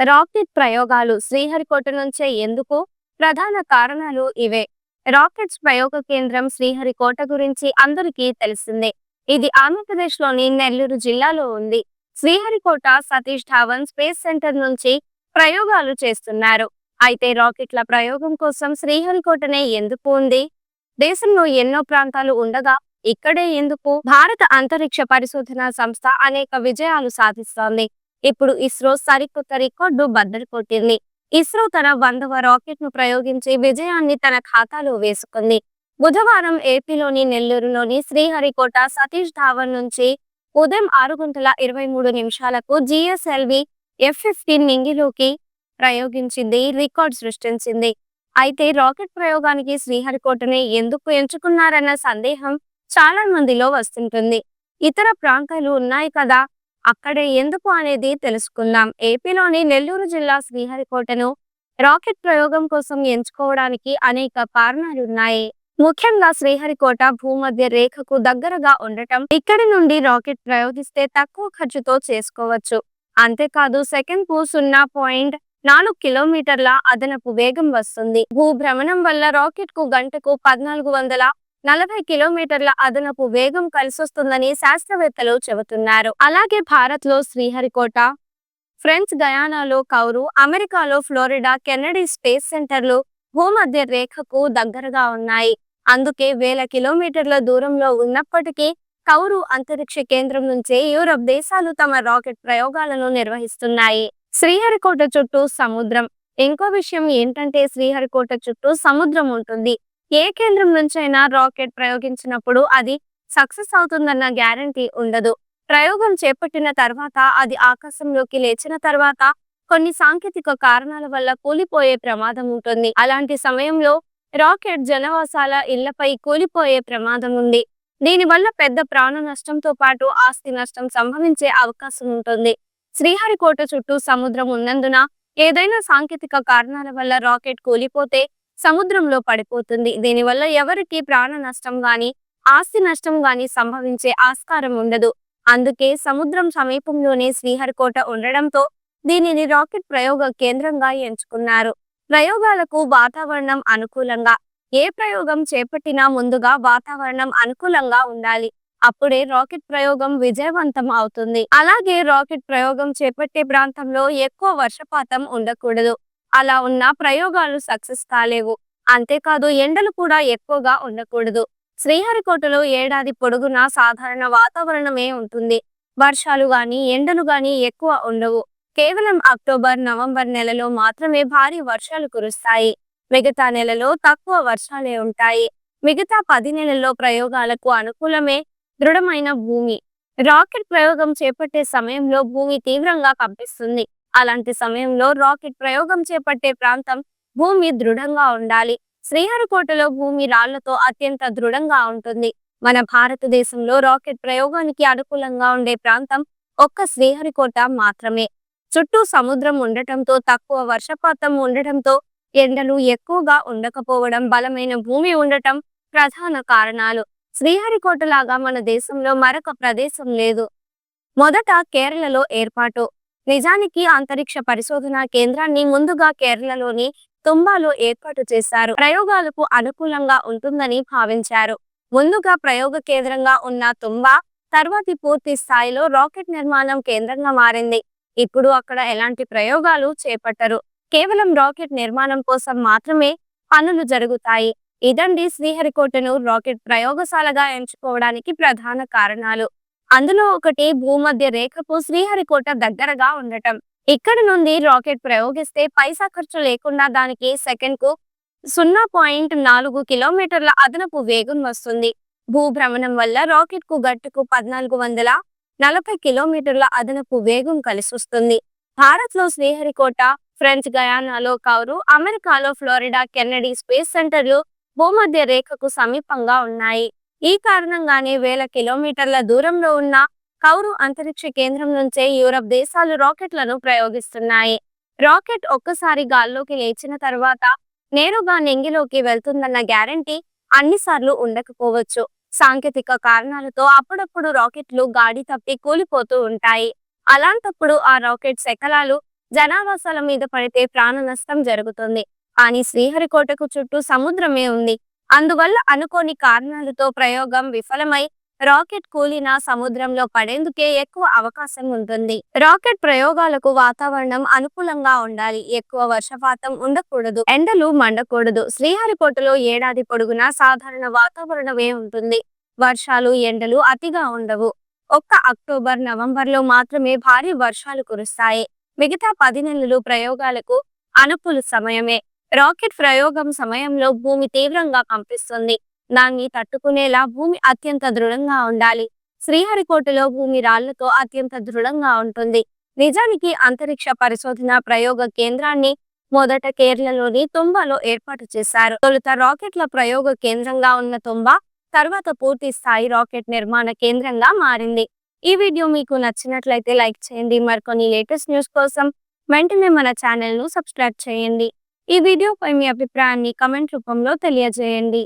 Rocket ప్రయోగాలు శ్రీహరికోట నుంచే ఎందుకు? ప్రధాన కారణాలు ఇవే. రాకెట్స్ ప్రయోగ కేంద్రం శ్రీహరికోట గురించి అందరికీ తెలిసిందే. ఇది ఆంధ్రప్రదేశ్‌లోని నెల్లూరు జిల్లాలో ఉంది. శ్రీహరికోట సతీష్ ధావన్ స్పేస్ సెంటర్ నుంచి ప్రయోగాలు చేస్తున్నారు. అయితే రాకెట్ల ప్రయోగం కోసం శ్రీహరికోటనే ఎందుకు ఉంది? దేశంలో ఎన్నో ప్రాంతాలు ఉండగా ఇక్కడే ఎందుకు? భారత అంతరిక్ష పరిశోధన సంస్థ అనేక విజయాలు సాధిస్తోంది. ఇప్పుడు ఇస్రో సరికొత్త రికార్డు బద్దలు కొట్టింది. ఇస్రో తన 100వ రాకెట్ ను ప్రయోగించి విజయాన్ని తన ఖాతాలో వేసుకుంది. బుధవారం ఏపీలోని నెల్లూరులోని శ్రీహరికోట సతీష్ ధావన్ నుంచి ఉదయం 6:23 జిఎస్ఎల్వి F-15 నింగిలోకి ప్రయోగించింది, రికార్డ్ సృష్టించింది. అయితే రాకెట్ ప్రయోగానికి శ్రీహరికోటనే ఎందుకు ఎంచుకున్నారన్న సందేహం చాలా మందిలో వస్తుంటుంది. ఇతర ప్రాంతాలు ఉన్నాయి కదా, అక్కడే ఎందుకు అనేది తెలుసుకుందాం. ఏపీలోని నెల్లూరు జిల్లా శ్రీహరికోటను రాకెట్ ప్రయోగం కోసం ఎంచుకోవడానికి అనేక కారణాలున్నాయి. ముఖ్యంగా శ్రీహరికోట భూమధ్య రేఖకు దగ్గరగా ఉండటం, ఇక్కడి నుండి రాకెట్ ప్రయోగిస్తే తక్కువ ఖర్చుతో చేసుకోవచ్చు. అంతేకాదు సెకన్కు 0.4 కిలోమీటర్ల అదనపు వేగం వస్తుంది. భూభ్రమణం వల్ల రాకెట్ కు గంటకు 1440 కిలోమీటర్ల అదనపు వేగం కలిసొస్తుందని శాస్త్రవేత్తలు చెబుతున్నారు. అలాగే భారత్ లో శ్రీహరికోట, ఫ్రెంచ్ గయానాలో కౌరు, అమెరికాలో ఫ్లోరిడా కెన్నడీ స్పేస్ సెంటర్లు భూమధ్య రేఖకు దగ్గరగా ఉన్నాయి. అందుకే వేల కిలోమీటర్ల దూరంలో ఉన్నప్పటికీ కౌరు అంతరిక్ష కేంద్రం నుంచే యూరప్ దేశాలు తమ రాకెట్ ప్రయోగాలను నిర్వహిస్తున్నాయి. శ్రీహరికోట చుట్టూ సముద్రం. ఇంకో విషయం ఏంటంటే శ్రీహరికోట చుట్టూ సముద్రం ఉంటుంది. ఏ కేంద్రం నుంచైనా రాకెట్ ప్రయోగించినప్పుడు అది సక్సెస్ అవుతుందన్న గ్యారంటీ ఉండదు. ప్రయోగం చేపట్టిన తర్వాత అది ఆకాశంలోకి లేచిన తర్వాత కొన్ని సాంకేతిక కారణాల వల్ల కూలిపోయే ప్రమాదం ఉంటుంది. అలాంటి సమయంలో రాకెట్ జనవాసాల ఇళ్లపై కూలిపోయే ప్రమాదం ఉంది. దీనివల్ల పెద్ద ప్రాణ నష్టంతో పాటు ఆస్తి నష్టం సంభవించే అవకాశం ఉంటుంది. శ్రీహరికోట చుట్టూ సముద్రం ఉన్నందున ఏదైనా సాంకేతిక కారణాల వల్ల రాకెట్ కూలిపోతే సముద్రంలో పడిపోతుంది. దీనివల్ల ఎవరికి ప్రాణ నష్టం గాని, ఆస్తి నష్టం గాని సంభవించే ఆస్కారం ఉండదు. అందుకే సముద్రం సమీపంలోనే శ్రీహరికోట ఉండడంతో దీనిని రాకెట్ ప్రయోగ కేంద్రంగా ఎంచుకున్నారు. ప్రయోగాలకు వాతావరణం అనుకూలంగా. ఏ ప్రయోగం చేపట్టినా ముందుగా వాతావరణం అనుకూలంగా ఉండాలి. అప్పుడే రాకెట్ ప్రయోగం విజయవంతం అవుతుంది. అలాగే రాకెట్ ప్రయోగం చేపట్టే ప్రాంతంలో ఎక్కువ వర్షపాతం ఉండకూడదు. అలా ఉన్న ప్రయోగాలు సక్సెస్ కాలేవు. అంతేకాదు ఎండలు కూడా ఎక్కువగా ఉండకూడదు. శ్రీహరికోటలో ఏడాది పొడుగునా సాధారణ వాతావరణమే ఉంటుంది. వర్షాలు గాని, ఎండలు గాని ఎక్కువ ఉండవు. కేవలం అక్టోబర్, నవంబర్ నెలలో మాత్రమే భారీ వర్షాలు కురుస్తాయి. మిగతా నెలలో తక్కువ వర్షాలే ఉంటాయి. మిగతా 10 నెలల్లో ప్రయోగాలకు అనుకూలమే. దృఢమైన భూమి. రాకెట్ ప్రయోగం చేపట్టే సమయంలో భూమి తీవ్రంగా కంపిస్తుంది. అలాంటి సమయంలో రాకెట్ ప్రయోగం చేపట్టే ప్రాంతం భూమి దృఢంగా ఉండాలి. శ్రీహరికోటలో భూమి రాళ్లతో అత్యంత దృఢంగా ఉంటుంది. మన భారతదేశంలో రాకెట్ ప్రయోగానికి అనుకూలంగా ఉండే ప్రాంతం ఒక్క శ్రీహరికోట మాత్రమే. చుట్టూ సముద్రం ఉండటంతో, తక్కువ వర్షపాతం ఉండటంతో, ఎండలు ఎక్కువగా ఉండకపోవడం, బలమైన భూమి ఉండటం ప్రధాన కారణాలు. శ్రీహరికోట లాగా మన దేశంలో మరొక ప్రదేశం లేదు. మొదట కేరళలో ఏర్పాటు. నిజానికి అంతరిక్ష పరిశోధనా కేంద్రాన్ని ముందుగా కేరళలోని తుంబాలో ఏర్పాటు చేశారు. ప్రయోగాలకు అనుకూలంగా ఉంటుందని భావించారు. ముందుగా ప్రయోగ కేంద్రంగా ఉన్న తుంబా తర్వాతి పూర్తి స్థాయిలో రాకెట్ నిర్మాణం కేంద్రంగా మారింది. ఇప్పుడు అక్కడ ఎలాంటి ప్రయోగాలు చేపట్టరు. కేవలం రాకెట్ నిర్మాణం కోసం మాత్రమే పనులు జరుగుతాయి. ఇదండి శ్రీహరికోటను రాకెట్ ప్రయోగశాలగా ఎంచుకోవడానికి ప్రధాన కారణాలు. అందులో ఒకటి భూమధ్య రేఖకు శ్రీహరికోట దగ్గరగా ఉండటం. ఇక్కడ నుండి రాకెట్ ప్రయోగిస్తే పైసా ఖర్చు లేకుండా దానికి సెకన్కు 0.4 కిలోమీటర్ల అదనపు వేగం వస్తుంది. భూభ్రమణం వల్ల రాకెట్ కు గంటకు 1440 కిలోమీటర్ల అదనపు వేగం కలిసొస్తుంది. భారత్ లో శ్రీహరికోట, ఫ్రెంచ్ గయానాలో కౌరు, అమెరికాలో ఫ్లోరిడా కెన్నడీ స్పేస్ సెంటర్లు భూమధ్య రేఖకు సమీపంగా ఉన్నాయి. ఈ కారణంగానే వేల కిలోమీటర్ల దూరంలో ఉన్న కౌరు అంతరిక్ష కేంద్రం నుంచే యూరప్ దేశాలు రాకెట్లను ప్రయోగిస్తున్నాయి. రాకెట్ ఒక్కసారి గాల్లోకి లేచిన తర్వాత నేరుగా నింగిలోకి వెళ్తుందన్న గ్యారంటీ అన్నిసార్లు ఉండకపోవచ్చు. సాంకేతిక కారణాలతో అప్పుడప్పుడు రాకెట్లు గాడి తప్పి కూలిపోతూ ఉంటాయి. అలాంటప్పుడు ఆ రాకెట్ శకలాలు జనావాసాల మీద పడితే ప్రాణ నష్టం జరుగుతుంది. కానీ శ్రీహరికోటకు చుట్టూ సముద్రమే ఉంది. అందువల్ల అనుకోని కారణాలతో ప్రయోగం విఫలమై రాకెట్ కూలినా సముద్రంలో పడేందుకే ఎక్కువ అవకాశం ఉంటుంది. రాకెట్ ప్రయోగాలకు వాతావరణం అనుకూలంగా ఉండాలి. ఎక్కువ వర్షపాతం ఉండకూడదు. ఎండలు మండకూడదు. శ్రీహరికోటలో ఏడాది పొడుగునా సాధారణ వాతావరణమే ఉంటుంది. వర్షాలు, ఎండలు అతిగా ఉండవు. ఒక్క అక్టోబర్, నవంబర్లో మాత్రమే భారీ వర్షాలు కురుస్తాయి. మిగతా 10 నెలలు ప్రయోగాలకు అనుకూల సమయమే. రాకెట్ ప్రయోగం సమయంలో భూమి తీవ్రంగా కంపిస్తుంది. దాన్ని తట్టుకునేలా భూమి అత్యంత దృఢంగా ఉండాలి. శ్రీహరికోటలో భూమి రాళ్లతో అత్యంత దృఢంగా ఉంటుంది. నిజానికి అంతరిక్ష పరిశోధన ప్రయోగ కేంద్రాన్ని మొదట కేరళలోని తుంబాలో ఏర్పాటు చేశారు. తొలుత రాకెట్ల ప్రయోగ కేంద్రంగా ఉన్న తుంబా తర్వాత పూర్తి స్థాయి రాకెట్ నిర్మాణ కేంద్రంగా మారింది. ఈ వీడియో మీకు నచ్చినట్లయితే లైక్ చేయండి. మరికొన్ని లేటెస్ట్ న్యూస్ కోసం వెంటనే మన ఛానల్ ను సబ్స్క్రైబ్ చేయండి. ఈ వీడియోపై మీ అభిప్రాయాన్ని కామెంట్ రూపంలో తెలియజేయండి.